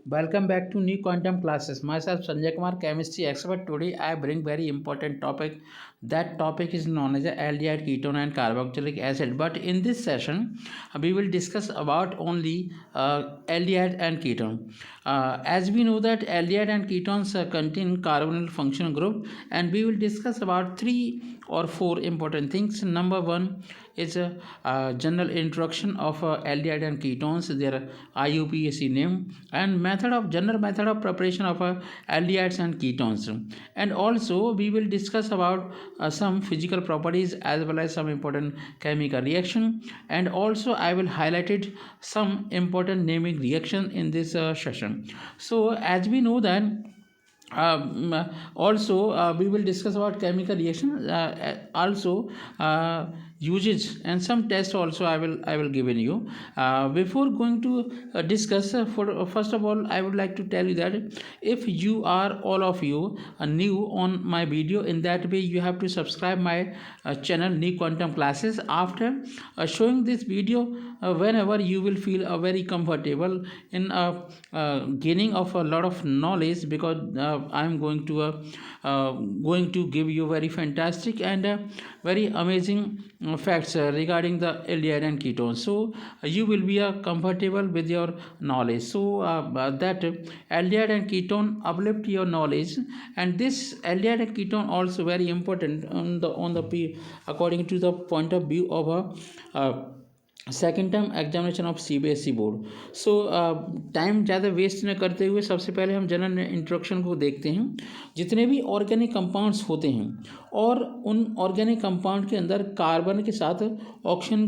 Welcome back to new quantum classes. Myself Sanjay Kumar, chemistry expert. Today I bring very important topic. That topic is known as aldehyde, ketone, and carboxylic acid. But in this session, we will discuss about only aldehyde and ketone. As we know that aldehyde and ketones contain carbonyl functional group, and we will discuss about 3 or 4 important things. Number one is a general introduction of aldehyde and ketones, their IUPAC name, and general method of preparation of aldehydes and ketones. And also we will discuss about some physical properties as well as some important chemical reaction, and also I will highlight it some important naming reaction in this session. So as we know that also we will discuss about chemical reaction, also usage and some tests also I will give in you. Before going to discuss, first of all I would like to tell you that if you are all of you new on my video, in that way you have to subscribe my channel New Quantum Classes. After showing this video, whenever you will feel very comfortable in gaining of a lot of knowledge, because I am going to give you very fantastic and very amazing facts regarding the aldehyde and ketones, so you will be comfortable with your knowledge. So that aldehyde and ketone uplift your knowledge, and this aldehyde and ketone also very important on the according to the point of view of a second term examination of CBSE board. So time ज़्यादा waste न करते हुए सबसे पहले हम general introduction को देखते हैं. जितने भी ऑर्गेनिक कंपाउंड्स होते हैं और उन ऑर्गेनिक कंपाउंड के अंदर कार्बन के साथ ऑक्सीजन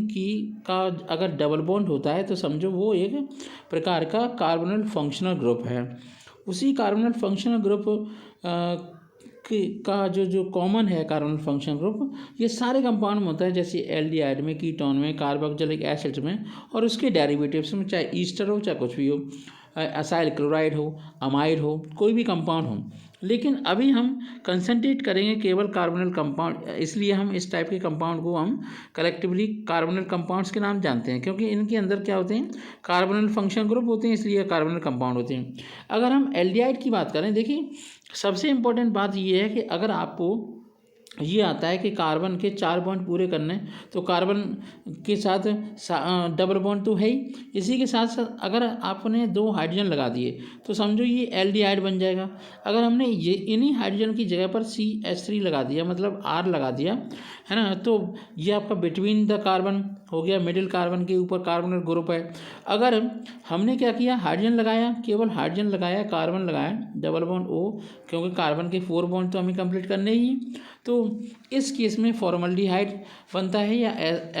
का अगर डबल बॉन्ड होता है तो समझो वो एक प्रकार का कार्बोनिल फंक्शनल ग्रुप है. उसी कार्बोनिल फंक्शनल ग्रुप का जो कॉमन है कार्बन फंक्शन ग्रुप, ये सारे कंपाउंड में होता है, जैसे एल्डिहाइड में, कीटोन में, कार्बोक्सिलिक एसिड्स में और उसके डेरिवेटिव्स में, चाहे ईस्टर हो चाहे कुछ भी हो, असाइल क्लोराइड हो, अमाइड हो, कोई भी कंपाउंड हो. लेकिन अभी हम कंसंट्रेट करेंगे केवल कार्बोनिल कंपाउंड, इसलिए हम इस टाइप के कंपाउंड को हम कलेक्टिवली कार्बोनिल कंपाउंड्स के नाम जानते हैं, क्योंकि इनके अंदर क्या होते हैं, कार्बोनिल फंक्शन ग्रुप होते हैं, इसलिए कार्बोनिल कंपाउंड होते हैं. अगर हम एल्डिहाइड की बात करें, देखिए सबसे इम्पोर्टेंट बात ये है कि अगर आपको ये आता है कि कार्बन के 4 बॉन्ड पूरे करने, तो कार्बन के साथ डबल बॉन्ड तो है ही, इसी के साथ साथ अगर आपने 2 हाइड्रोजन लगा दिए तो समझो ये एल्डिहाइड बन जाएगा. अगर हमने ये इन्हीं हाइड्रोजन की जगह पर CH3 लगा दिया, मतलब R लगा दिया, है ना, तो ये आपका बिटवीन द कार्बन हो गया, मिडिल कार्बन के ऊपर कार्बोनिल ग्रुप है. अगर हमने क्या किया, हाइड्रोजन लगाया, केवल हाइड्रोजन लगाया, कार्बन लगाया, डबल बॉन्ड O, क्योंकि कार्बन के 4 बॉन्ड तो हमें कंप्लीट करने ही, तो इस केस में फॉर्मल्डिहाइड बनता है या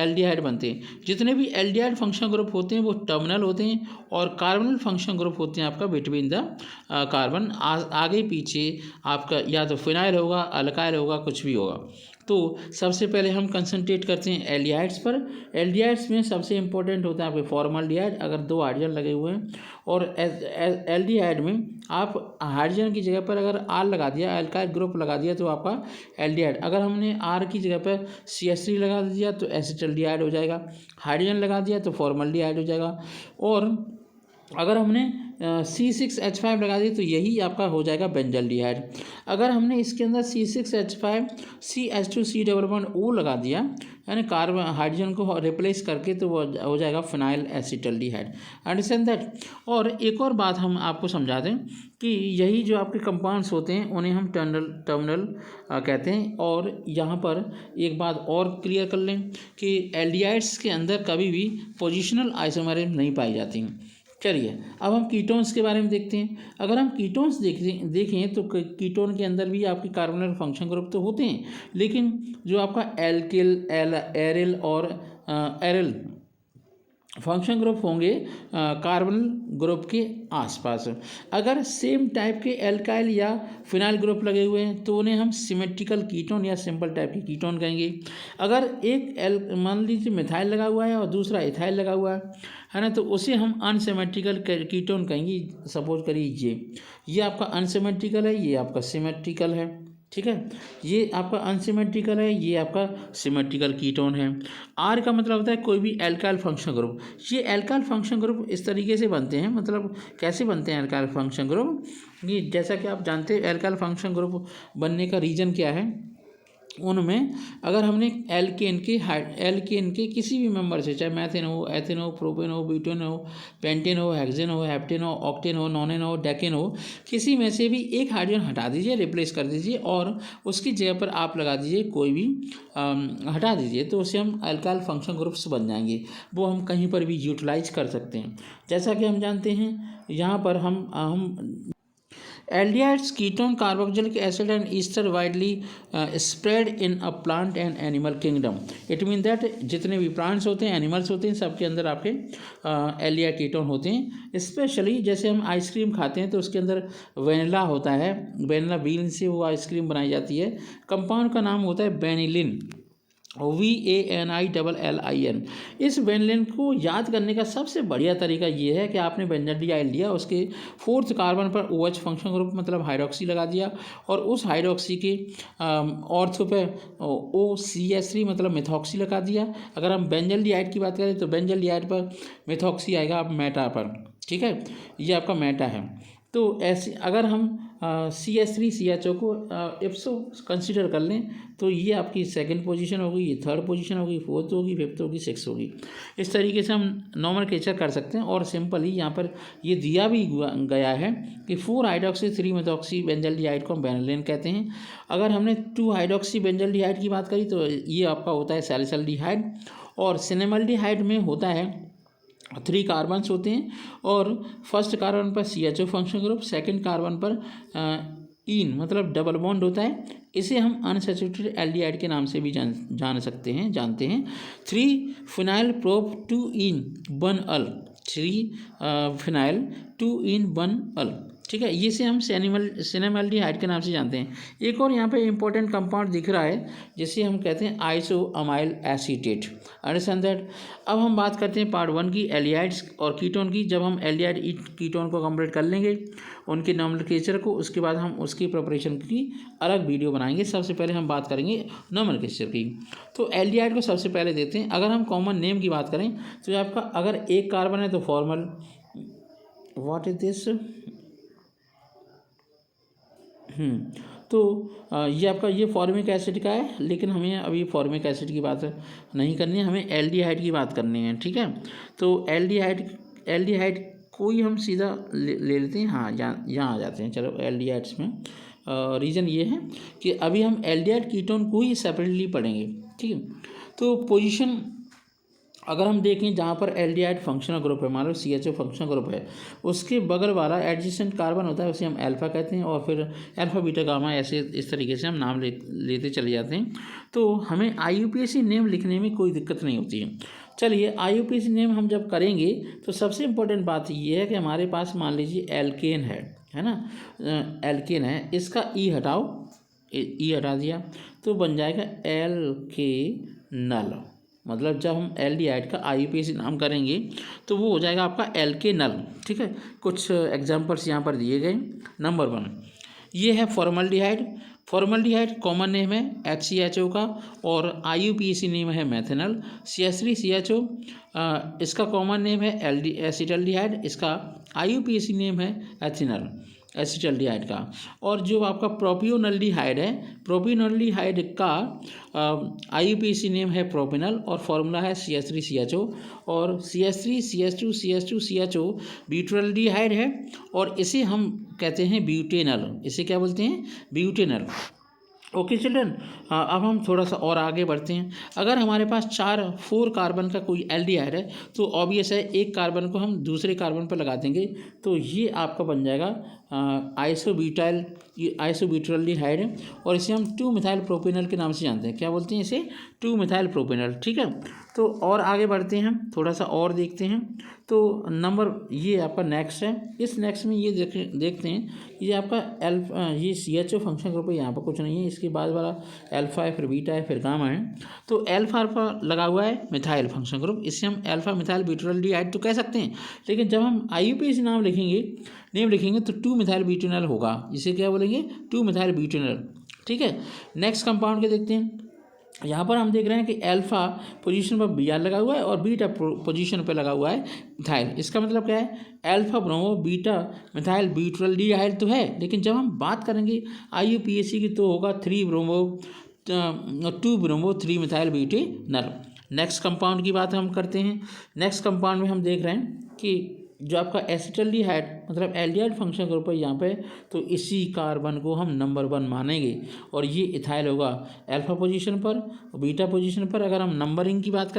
एल्डिहाइड बनते हैं. जितने भी एल्डिहाइड फंक्शन ग्रुप होते हैं वो टर्मिनल होते हैं, और कार्बोनिल फंक्शन ग्रुप होते हैं आपका बिटवीन द कार्बन, आगे पीछे आपका या तो फिनाइल होगा, अल्काइल होगा, कुछ भी होगा. तो सबसे पहले हम कंसंट्रेट करते हैं एल्डिहाइड्स पर. एल्डिहाइड्स में सबसे इंपॉर्टेंट होता है आपके फॉर्मल्डिहाइड, अगर 2 हाइड्रोजन लगे हुए हैं, और एल्डिहाइड में आप हाइड्रोजन की जगह पर अगर R लगा दिया, अल्काइल ग्रुप लगा दिया, तो आपका एल्डिहाइड. अगर हमने R की जगह पर CH3 लगा दिया तो एसिटल्डिहाइड हो जाएगा, हाइड्रोजन लगा दिया तो फॉर्मल्डिहाइड हो जाएगा, और अगर हमने C6H5 लगा दिया तो यही आपका हो जाएगा बेंजल्डिहाइड. अगर हमने इसके अंदर C6H5 CH2C double bond O लगा दिया, यानी कार्बन हाइड्रोजन को रिप्लेस करके, तो वो हो जाएगा फिनाइल एसिटल्डिहाइड. Understand that. और एक और बात हम आपको समझा दें कि यही जो आपके कंपाउंड्स होते हैं उन्हें हम टर्मिनल कहते हैं. और यहाँ पर एक बात और क्लियर कर लें कि एल्डिहाइड्स के अंदर कभी भी पोजिशनल आइसोमरिज्म नहीं पाई जाती. चलिए अब हम कीटोन्स के बारे में देखते हैं. अगर हम कीटोन्स देखें तो कीटोन के अंदर भी आपके कार्बोनिल फंक्शन ग्रुप तो होते हैं, लेकिन जो आपका एल्किल, एरिल और एरिल फंक्शन ग्रुप होंगे कार्बोनिल ग्रुप के आसपास. अगर सेम टाइप के एल्काइल या फिनाइल ग्रुप लगे हुए हैं तो उन्हें हम सिमेट्रिकल कीटोन या सिंपल टाइप के कीटोन कहेंगे. अगर एक मान लीजिए मिथाइल लगा हुआ है और दूसरा इथाइल लगा हुआ है ना, तो उसे हम अनसिमेट्रिकल कीटोन कहेंगे. सपोज करिए ये आपका अनसिमेट्रिकल है, ये आपका सिमेट्रिकल है. ठीक है। ये आपका अनसिमेट्रिकल है, ये आपका सिमेट्रिकल कीटोन है। आर का मतलब होता है कोई भी एल्काइल फंक्शन ग्रुप। ये एल्काइल फंक्शन ग्रुप इस तरीके से बनते हैं, मतलब कैसे बनते हैं एल्काइल फंक्शन ग्रुप, ये जैसा कि आप जानते हैं एल्काइल फंक्शन ग्रुप बनने का रीज़न क्या है। उनमें अगर हमने एल्केन के किसी भी मेंबर से, चाहे मैथेन हो, एथेन हो, प्रोपेन हो, ब्यूटेन हो, पेंटेन हो, हेक्सेन हो, हेप्टेन हो, ऑक्टेन हो, नॉनेन हो, डेकेन हो, किसी में से भी एक हाइड्रोजन हटा दीजिए, रिप्लेस कर दीजिए और उसकी जगह पर आप लगा दीजिए कोई भी हटा दीजिए, तो उससे हम अल्काइल फंक्शन ग्रुप्स बन जाएंगे। वो हम कहीं पर भी यूटिलाइज कर सकते हैं। जैसा कि हम जानते हैं यहाँ पर हम aldehydes ketone carboxylic acid and Easter widely spread in a plant and animal kingdom. It mean that जितने भी प्लांट्स होते हैं, एनिमल्स होते हैं, सबके अंदर आपके एल्डिहाइड कीटोन होते हैं। स्पेशली जैसे हम आइसक्रीम खाते हैं तो उसके अंदर वेनिला होता है, वेनिला बीन से वो आइसक्रीम बनाई जाती है। कंपाउंड का नाम होता है वेनिलिन, VANILLIN। इस वेनिलिन को याद करने का सबसे बढ़िया तरीका ये है कि आपने बेंजाडियाइल लिया, उसके 4th कार्बन पर OH फंक्शन ग्रुप मतलब हाइड्रोक्सी लगा दिया और उस हाइड्रोक्सी के ऑर्थो पे OCH3 मतलब मेथॉक्सी लगा दिया। अगर हम बेंजाल्डिहाइड की बात करें तो बेंजाल्डिहाइड पर मेथॉक्सी आएगा आप मेटा पर, ठीक है, ये आपका मेटा है। तो ऐसे अगर हम CH3CHO को इप्सो कंसीडर कर लें तो ये आपकी सेकंड पोजीशन होगी, ये थर्ड पोजीशन होगी, फोर्थ होगी, फिफ्थ होगी, सिक्स होगी। इस तरीके से हम नोमेनक्लेचर कर सकते हैं। और सिंपली यहाँ पर ये दिया भी गया है कि 4 हाइड्रोक्सी 3 मेथॉक्सी बेंजाल्डिहाइड को हम वेनिलिन कहते हैं। अगर हमने 2 हाइड्रोक्सी बेंजाल्डिहाइड की बात करी तो ये आपका होता है सैलिसल्डिहाइड। और सिनेमल्डिहाइड में होता है 3 कार्बन्स होते हैं और फर्स्ट कार्बन पर CHO function group, second carbon पर इन मतलब डबल बॉन्ड होता है। इसे हम अनसैचुरेटेड एल्डिहाइड के नाम से भी जानते हैं। 3 फिनाइल प्रोप 2 इन 1 अल, 3 फिनाइल 2 इन 1 अल, ठीक है, ये से हम सिनेमल्डिहाइड के नाम से जानते हैं। एक और यहाँ पे इंपॉर्टेंट कंपाउंड दिख रहा है जिसे हम कहते हैं आइसोअमाइल एसीटेट। Understand that. अब हम बात करते हैं पार्ट 1 की, एल्डिहाइड्स और कीटोन की। जब हम एल्डिहाइड कीटोन को कंप्लीट कर लेंगे उनके नोमेनक्लेचर को, उसके बाद हम उसकी प्रिपरेशन की अलग वीडियो बनाएंगे। सबसे पहले हम बात करेंगे नोमेनक्लेचर की। तो एल्डिहाइड को सबसे पहले देखते हैं। अगर हम कॉमन नेम की बात करें तो आपका अगर एक कार्बन है तो फॉर्मल, व्हाट इज दिस, तो ये आपका ये फॉर्मिक एसिड का है, लेकिन हमें अभी फॉर्मिक एसिड की बात नहीं करनी है, हमें एल्डिहाइड की बात करनी है, ठीक है। तो एल्डिहाइड को ही हम सीधा ले लेते हैं। हाँ, यहाँ आ जाते हैं। चलो एल्डिहाइड्स में रीज़न ये है कि अभी हम एल्डिहाइड कीटोन को ही सेपरेटली पढ़ेंगे, ठीक है। तो पोजीशन अगर हम देखें जहाँ पर एल्डिहाइड फंक्शनल ग्रुप है, मान लो CHO फंक्शनल ग्रुप है, उसके बगल वाला एडजेसेंट कार्बन होता है, उसे हम अल्फा कहते हैं। और फिर अल्फा बीटा गामा, ऐसे इस तरीके से हम नाम लेते चले जाते हैं। तो हमें IUPAC नेम लिखने में कोई दिक्कत नहीं होती है। चलिए IUPAC नेम हम जब करेंगे तो सबसे इम्पोर्टेंट बात ये है कि हमारे पास मान लीजिए एल्केन है ना, एल्केन है, इसका E हटाओ, E हटा दिया तो बन जाएगा एल्केनल। मतलब जब हम एल्डिहाइड का IUPAC नाम करेंगे तो वो हो जाएगा आपका एल्केनल, ठीक है। कुछ एग्जांपल्स यहाँ पर दिए गए। नंबर 1 ये है फॉर्मल्डिहाइड। फॉर्मल्डिहाइड कॉमन नेम है HCHO का और IUPAC नेम है मेथेनल। CH3CHO इसका कॉमन नेम है एसिटल्डिहाइड, इसका IUPAC नेम है एथिनल, एसिटल्डिहाइड का। और जो आपका प्रोपियोनल्डिहाइड है, प्रोपियोनल्डिहाइड का IUPAC नेम है प्रोपिनल और फॉर्मूला है CH3CHO। और CH3CH2CH2CHO ब्यूटाल्डिहाइड है और इसे हम कहते हैं ब्यूटेनल। इसे क्या बोलते हैं? ब्यूटेनल। ओके चिल्ड्रन, अब हम थोड़ा सा और आगे बढ़ते हैं। अगर हमारे पास 4 कार्बन का कोई एल्डिहाइड है तो ऑब्वियस है एक कार्बन को हम दूसरे कार्बन पर लगा देंगे तो ये आपका बन जाएगा आइसोब्यूटाल्डिहाइड है और इसे हम 2 मिथाइल प्रोपेनल के नाम से जानते हैं। क्या बोलते हैं इसे? 2 मिथाइल प्रोपेनल, ठीक है। तो और आगे बढ़ते हैं, थोड़ा सा और देखते हैं। तो नंबर ये आपका नेक्स्ट है। इस नेक्स्ट में ये देखते हैं ये आपका ये CHO फंक्शन ग्रुप है, यहाँ पर कुछ नहीं है। इसके बाद वाला अल्फा है, फिर बीटा है, फिर गामा है। तो अल्फा पर लगा हुआ है मिथाइल फंक्शन ग्रुप, इससे हम अल्फा मिथाइल ब्यूटाल्डिहाइड तो कह सकते हैं। लेकिन जब हम IUPAC नेम लिखेंगे तो 2 मिथाइल ब्यूटेनल होगा। इसे क्या बोलेंगे? 2 मिथाइल ब्यूटेनल, ठीक है, नेक्स्ट कंपाउंड के देखते हैं। यहाँ पर हम देख रहे हैं कि अल्फा पोजीशन पर Br लगा हुआ है और बीटा पोजीशन पर लगा हुआ है मिथाइल। इसका मतलब क्या है, अल्फा ब्रोमो बीटा मिथाइल ब्यूटाल्डिहाइड तो है, लेकिन जब हम बात करेंगे IUPAC की तो होगा 3 bromo 2 bromo 3 methyl butanol. Next compound की बात हम करते हैं। नेक्स्ट कंपाउंड में हम देख रहे हैं कि जो आपका एसिटल्डिहाइड मतलब एल्डिहाइड फंक्शन ग्रुप है यहाँ पे, तो इसी कार्बन को हम नंबर 1 मानेंगे और ये इथाइल होगा अल्फा पोजीशन पर, बीटा पोजीशन पर। अगर हम नंबरिंग की बात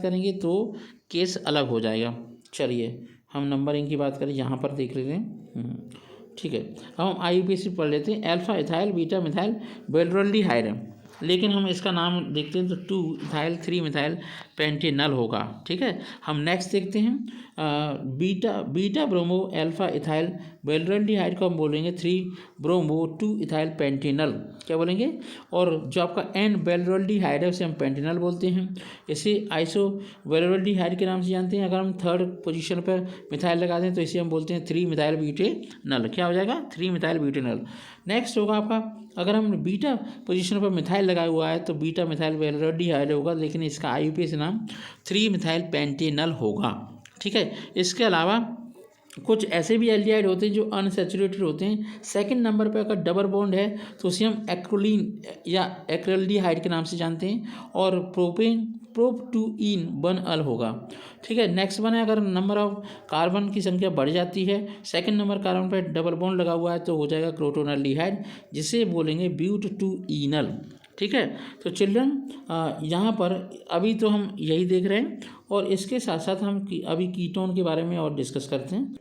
करेंगे तो केस अलग हो जाएगा। चलिए हम नंबरिंग की बात करें, यहाँ पर देख लेते हैं। ठीक है, अब हम IUPAC पढ़ लेते हैं। अल्फा इथाइल बीटा मिथाइल बेल्ड्रोल्डिहाइड है, लेकिन हम इसका नाम देखते हैं तो 2 इथाइल 3 मिथाइल पेंटेनल होगा। ठीक है, हम नेक्स्ट देखते हैं बीटा ब्रोमो अल्फा इथाइल बेल्ड्रोल्डिहाइड को हम बोलेंगे 3 ब्रोमो 2 इथाइल पेंटेनल, क्या बोलेंगे। और जो आपका N बेल्ड्रोल्डिहाइड है उसे हम पेंटेनल बोलते हैं। इसे आइसो बेल्ड्रोल्डिहाइड के नाम से जानते हैं। अगर हम थर्ड पोजीशन पर मिथाइल लगा दें तो इसे हम बोलते हैं 3 मिथाइल ब्यूटेनल, क्या हो जाएगा 3 मिथाइल ब्यूटेनल। नेक्स्ट होगा आपका, अगर हम बीटा पोजीशन पर मिथाइल लगाया हुआ है तो बीटा मिथाइल बेल्ड्रोल्डिहाइड होगा, लेकिन इसका IUPAC नाम 3 मिथाइल पेंटेनल होगा। ठीक है, इसके अलावा कुछ ऐसे भी एल्डिहाइड होते हैं जो अनसैचुरेटेड होते हैं। सेकंड नंबर पर अगर डबल बॉन्ड है तो उसे हम एक्रोलीन या एक्रेल्डिहाइड के नाम से जानते हैं, और प्रोप-2-ईन 1 होगा। ठीक है, नेक्स्ट वन है, अगर नंबर ऑफ कार्बन की संख्या बढ़ जाती है, सेकंड नंबर कार्बन पर डबल बॉन्ड लगा हुआ है तो हो जाएगा क्रोटोनल्डिहाइड, जिसे बोलेंगे ब्यूट-2-ईनल। ठीक है, तो चिल्ड्रन यहाँ पर अभी तो हम यही देख रहे हैं, और इसके साथ साथ हम अभी कीटोन के बारे में और डिस्कस करते हैं।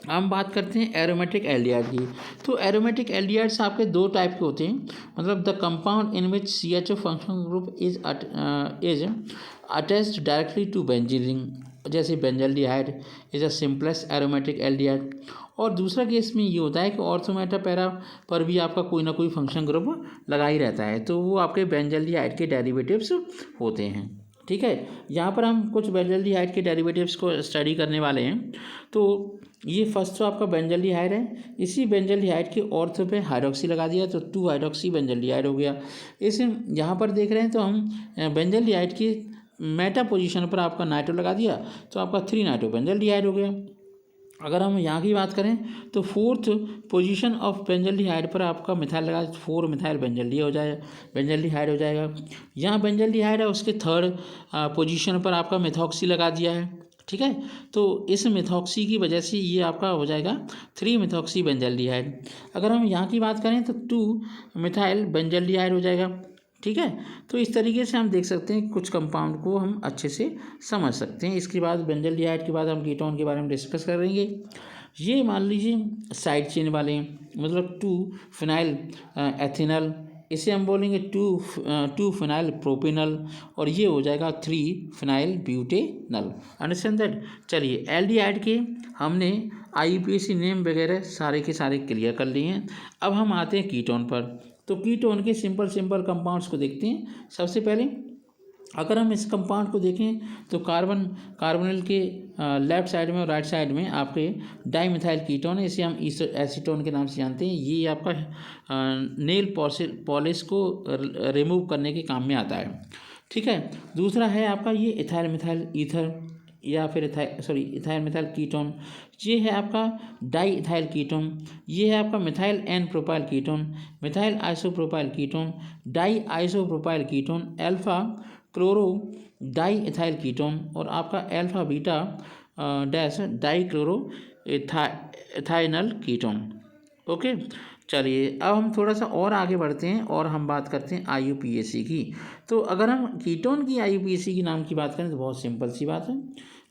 हम बात करते हैं एरोमेटिक एल्डिहाइड की। तो एरोमेटिक एल्डिहाइड्स आपके 2 टाइप के होते हैं, मतलब the compound in which CHO functional group is attached directly to benzene ring, जैसे benzaldehyde is a simplest aromatic aldehyde. और दूसरा केस में ये होता है कि ऑर्थोमेटा पैरा पर भी आपका कोई ना कोई फंक्शन ग्रुप लगा ही रहता है, तो वो आपके बेंजल्डिहाइड के डेरिवेटिव्स होते हैं। ठीक है, यहाँ पर हम कुछ बेंजल्डिहाइड के डेरिवेटिव्स को स्टडी करने वाले हैं। तो ये फर्स्ट तो आपका बेंजल्डिहाइड है, इसी बेंजल्डिहाइड के ऑर्थो पे हाइड्रोक्सी लगा दिया तो 2 हाइड्रोक्सी बेंजल्डिहाइड हो गया। इसे यहाँ पर देख रहे हैं तो हम बेंजल्डिहाइड की मेटा पोजीशन पर आपका नाइट्रो लगा दिया तो आपका 3 नाइट्रो बेंजल्डिहाइड हो गया। अगर हम यहाँ की बात करें तो 4th पोजीशन ऑफ बेंजल्डिहाइड पर आपका मिथाइल लगा 4 मिथाइल बेंजल्डिहाइड हो जाएगा। यहाँ बेंजल्डिहाइड है, उसके 3rd पोजीशन पर आपका मिथॉक्सी लगा दिया है। ठीक है, तो इस मिथॉक्सी की वजह से ये आपका हो जाएगा 3 मिथॉक्सी बेंजल्डिहाइड। अगर हम यहाँ की बात करें तो 2 मिथाइल बेंजल्डिहाइड हो जाएगा। ठीक है, तो इस तरीके से हम देख सकते हैं कुछ कंपाउंड को हम अच्छे से समझ सकते हैं। इसके बाद बेंजल्डिहाइड के बाद हम कीटोन के बारे में डिस्कस करेंगे। ये मान लीजिए साइड चेन वाले हैं, मतलब 2 फिनाइल एथिनल, इसे हम बोलेंगे 2 फिनाइल प्रोपेनल, और ये हो जाएगा 3 फिनाइल ब्यूटेनल। Understand that. चलिए एल्डिहाइड के हमने IUPAC नेम वगैरह सारे के सारे क्लियर कर लिए हैं। अब हम आते हैं कीटोन पर। तो कीटोन के सिंपल कंपाउंड्स को देखते हैं। सबसे पहले अगर हम इस कंपाउंड को देखें तो कार्बोनिल के लेफ्ट साइड में और राइट साइड में आपके डाइमिथाइल कीटोन है, इसे हम एसीटोन के नाम से जानते हैं। ये आपका नेल पॉलिश को रिमूव करने के काम में आता है। ठीक है, दूसरा है आपका ये इथाइल मिथाइल ईथर या फिर इथाइल मिथाइल कीटोन। ये है आपका डाई इथाइल कीटोन। ये है आपका methyl N propyl ketone, methyl isopropyl ketone, di isopropyl ketone, alpha chloro di ethyl ketone, और आपका alpha beta dash di chloro ethynyl ketone. Okay, चलिए अब हम थोड़ा सा और आगे बढ़ते हैं और हम बात करते हैं IUPAC की। तो अगर हम कीटोन की IUPAC की नाम की बात करें तो बहुत सिंपल सी बात है,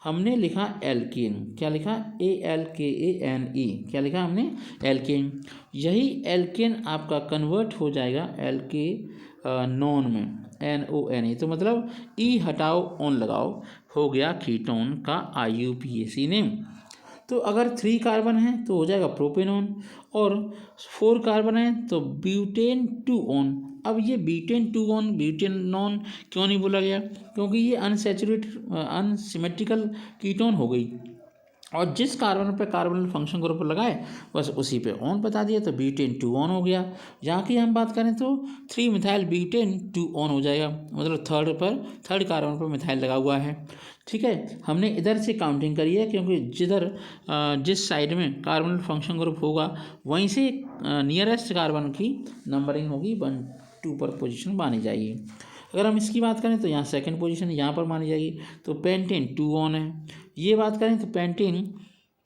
हमने लिखा एल्केन। क्या लिखा? ALKANE। क्या लिखा हमने? एल्केन। यही एल्केन आपका कन्वर्ट हो जाएगा एल्के नॉन में, NONE। तो मतलब ई हटाओ ऑन लगाओ, हो गया कीटोन का IUPAC नेम। तो अगर 3 कार्बन है तो हो जाएगा प्रोपेनॉन, और 4 कार्बन है तो ब्यूटेन 2-ऑन। अब ये ब्यूटेन 2-ऑन ब्यूटेनॉन क्यों नहीं बोला गया? क्योंकि ये अनसिमेट्रिकल कीटोन हो गई। और जिस कार्बन पे कार्बोनिल फंक्शन ग्रुप लगाए बस उसी पे ऑन बता दिया, तो ब्यूटेन 2 ऑन हो गया। यहाँ की हम बात करें तो 3 मिथाइल ब्यूटेन 2 ऑन हो जाएगा, मतलब थर्ड कार्बन पर मिथाइल लगा हुआ है। ठीक है, हमने इधर से काउंटिंग करी है क्योंकि जिस साइड में कार्बोनिल फंक्शन ग्रुप होगा वहीं से नियरेस्ट कार्बन की नंबरिंग होगी, 1 2 पर पोजीशन मानी जाएगी। अगर हम इसकी बात करें तो यहाँ सेकंड पोजीशन यहाँ पर मानी जाएगी, तो पेंटेन 2 ऑन है। ये बात करें तो पेंटेन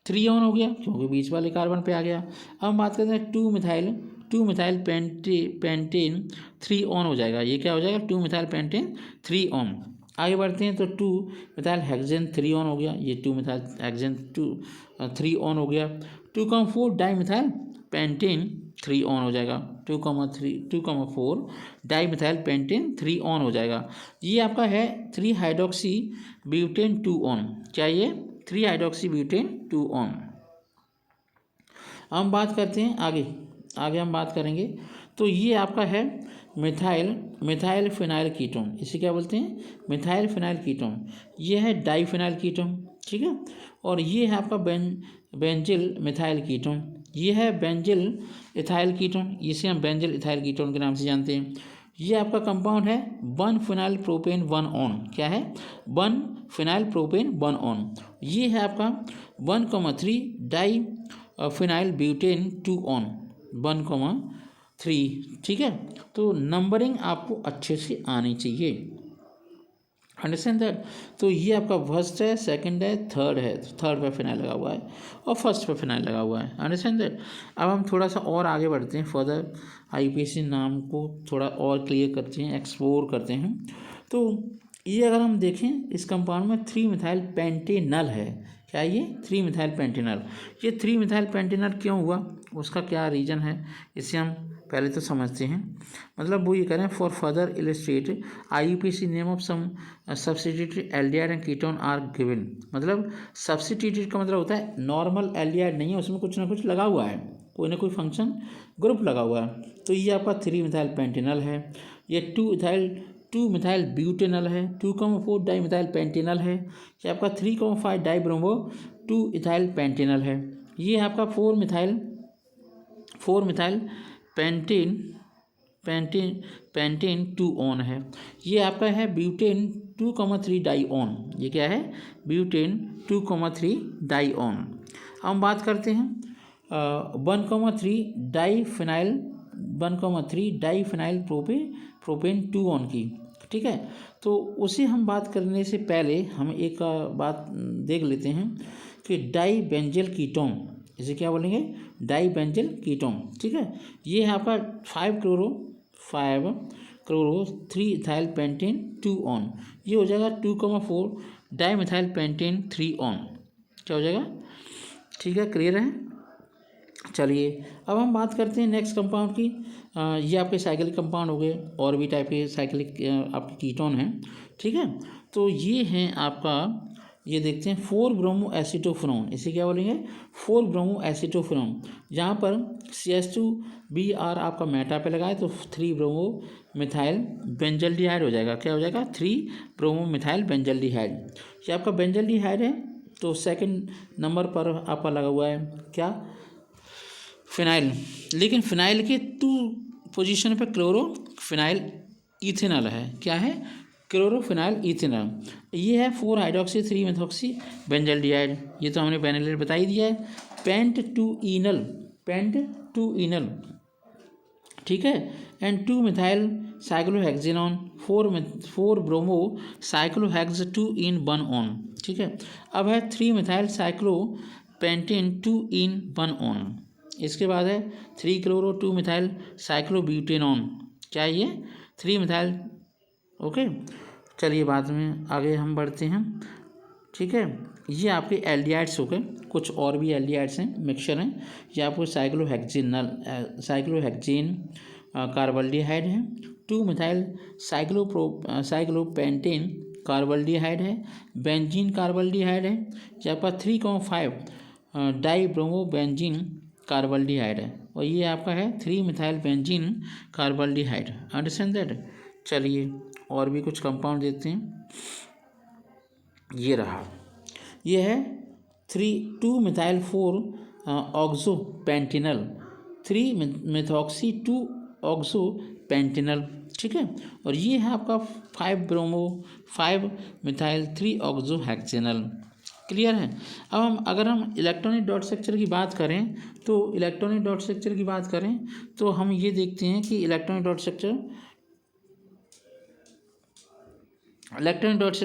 3 ऑन हो गया क्योंकि बीच वाले कार्बन पे आ गया। अब हम बात करते हैं 2 मिथाइल पेंटेन 3 ऑन हो जाएगा। ये क्या हो जाएगा, 2 मिथाइल पेंटेन 3 ऑन। आगे बढ़ते हैं तो 2 मिथाइल हेक्सेन 3 ऑन हो गया, ये 2 मिथाइल हेक्सेन 3 ऑन हो गया। 2,4 डाई मिथाइल पेंटेन 3 ऑन हो जाएगा, 2,4 डाई मिथाइल पेंटेन 3 ऑन हो जाएगा। ये आपका है 3 हाइड्रोक्सी ब्यूटेन 2 ऑन। क्या ये 3 हाइड्रोक्सी ब्यूटेन 2 ऑन। हम बात करते हैं आगे हम बात करेंगे तो ये आपका है मिथाइल फिनाइल कीटोन। इसे क्या बोलते हैं, मिथाइल फिनाइल कीटोन। ये है डाईफिनाइल कीटोन, ठीक है। और ये है आपका बेंजिल मिथाइल कीटोन। ये है बेंजिल इथाइल कीटोन, इसे हम बेंजिल इथाइल कीटोन के नाम से जानते हैं। ये आपका कंपाउंड है 1 फिनाइल प्रोपेन 1 ऑन। क्या है, 1 फिनाइल प्रोपेन 1 ऑन। ये है आपका 1,3 डाई फिनाइल ब्यूटेन 2 ऑन, 1,3। ठीक है, तो नंबरिंग आपको अच्छे से आनी चाहिए, अंडरस्टैंड दैट। तो ये आपका फर्स्ट है, सेकंड है, थर्ड है, थर्ड पे फिनाइल लगा हुआ है और फर्स्ट पे फिनाइल लगा हुआ है, अंडरस्टैंड दैट। अब हम थोड़ा सा और आगे बढ़ते हैं, फर्दर आईपीसी नाम को थोड़ा और क्लियर करते हैं, एक्सप्लोर करते हैं। तो ये अगर हम देखें इस कंपाउंड में 3 मिथाइल पेंटेनल है। क्या ये 3 मिथाइल पेंटेनल, ये 3 मिथाइल पेंटेनल क्यों हुआ, उसका क्या रीज़न है, इसे हम पहले तो समझते हैं। मतलब वो ये करें, for further illustrate IUPAC name of some substituted aldehyde and ketone are given. मतलब सब्स्टिट्यूटेड का मतलब होता है नॉर्मल एल्डिहाइड नहीं है, उसमें कुछ ना कुछ लगा हुआ है, कोई ना कोई फंक्शन ग्रुप लगा हुआ है। तो ये आपका 3 मिथाइल पेंटेनल है। ये 2 मिथाइल ब्यूटेनल है, 2,4 डाई मिथाइल पेंटेनल है। ये आपका 3,5 डाई ब्रोमो 2 इथाइल पेंटेनल है। ये आपका 4 मिथाइल पेंटेन 2 ऑन है। ये आपका है ब्यूटेन 2,3 डाई ऑन। ये क्या है, ब्यूटेन 2,3 डाई ऑन। हम बात करते हैं 1,3 डाई फिनाइल प्रोपेन 2 ऑन की, ठीक है। तो उसे हम बात करने से पहले हम एक बात देख लेते हैं कि डाई बेंजल कीटोन, इसे क्या बोलेंगे, डाई बेंजल कीटोन, ठीक है। ये है आपका 5 क्लोरो 3 इथाइल पेंटेन 2 ऑन। ये हो जाएगा 2,4 डाई मिथाइल पेंटेन 3 ऑन। क्या हो जाएगा, ठीक है, क्लियर है। चलिए अब हम बात करते हैं नेक्स्ट कंपाउंड की। ये आपके साइक्लिक कंपाउंड हो गए, और भी टाइप के साइक्लिक आपके कीटोन हैं, ठीक है। तो ये हैं आपका, ये देखते हैं 4 ब्रोमो एसीटोफेनोन। इसे क्या बोलेंगे, 4 ब्रोमो एसीटोफेनोन। जहाँ पर CH2Br आपका मेटा पे लगाए तो 3 ब्रोमो मिथाइल बेंजल्डिहाइड हो जाएगा। क्या हो जाएगा, 3 ब्रोमो मिथाइल बेंजल्डिहाइड। ये आपका बेंजल्डिहाइड है, तो सेकंड नंबर पर आपका लगा हुआ है क्या, फिनाइल। लेकिन फिनाइल के 2 पोजीशन पे क्लोरोफिनाइल इथेनॉल है। क्या है, क्लोरोफिनाइल इथेनॉल। ये है 4 हाइड्रोक्सी 3 मेथॉक्सी बेंजल्डिहाइड। ये तो हमने पहले बता ही दिया है। पेंट टू इनल, ठीक है। And 2 methyl cyclohexanone 4 bromo साइक्लोहेक्स 2 in 1 on, ठीक है। अब है 3 मिथाइल साइक्लोपेंटेन 2 इन 1 ऑन। इसके बाद है 3 क्लोरो 2 मिथाइल साइक्लोब्यूटेनॉन। क्या है ये, 3 मिथाइल, ओके। चलिए बाद में आगे हम बढ़ते हैं, ठीक है। ये आपके एल्डिहाइड्स हो गए, कुछ और भी एल्डिहाइड्स हैं, मिक्सचर हैं। ये आपको साइक्लोहेक्सेन कार्बल्डिहाइड है, 2 मिथाइल साइक्लोपेंटेन कार्बल्डिहाइड है, बेंजीन कार्बल्डिहाइड है। ये आपका 3,5 डाई ब्रोमो बेंजीन कार्बल्डिहाइड है, और ये आपका है 3 मिथाइल बेंजीन कार्बल्डिहाइड, अंडरस्टैंड दैट। चलिए और भी कुछ कंपाउंड देते हैं। ये रहा, ये है 2 methyl 4 ऑक्सोपेंटिनल, 3 मेथॉक्सी 2 ऑक्सोपेंटिनल, ठीक है। और ये है आपका 5 मिथाइल 3 ऑक्सोहेक्सेनल। क्लियर है। अब अगर हम इलेक्ट्रॉनिक डॉट स्ट्रक्चर की बात करें तो हम ये देखते हैं कि इलेक्ट्रॉनिक डॉट स्ट्रक्चर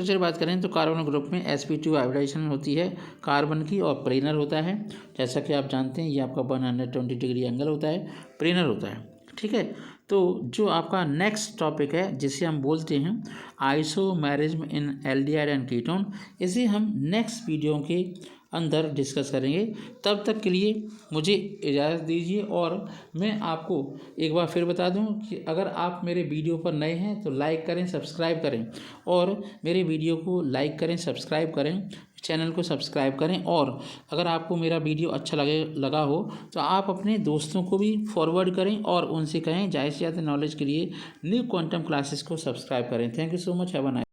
की बात करें तो कार्बन ग्रुप में sp2 हाइब्रिडाइजेशन होती है कार्बन की, और प्रेनर होता है। जैसा कि आप जानते हैं ये आपका 120 डिग्री एंगल होता है, प्रेनर होता है, ठीक है। तो जो आपका नेक्स्ट टॉपिक है जिसे हम बोलते हैं isomerism in aldehyde and ketone, इसे हम नेक्स्ट वीडियो के अंदर डिस्कस करेंगे। तब तक के लिए मुझे इजाज़त दीजिए। और मैं आपको एक बार फिर बता दूं कि अगर आप मेरे वीडियो पर नए हैं तो लाइक करें, सब्सक्राइब करें, और मेरे वीडियो को लाइक करें, सब्सक्राइब करें, चैनल को सब्सक्राइब करें। और अगर आपको मेरा वीडियो अच्छा लगा हो तो आप अपने दोस्तों को भी फॉरवर्ड करें और उनसे कहें ज़्यादा से ज़्यादा नॉलेज के लिए न्यू क्वांटम क्लासेस को सब्सक्राइब करें। Thank you so much, have a nice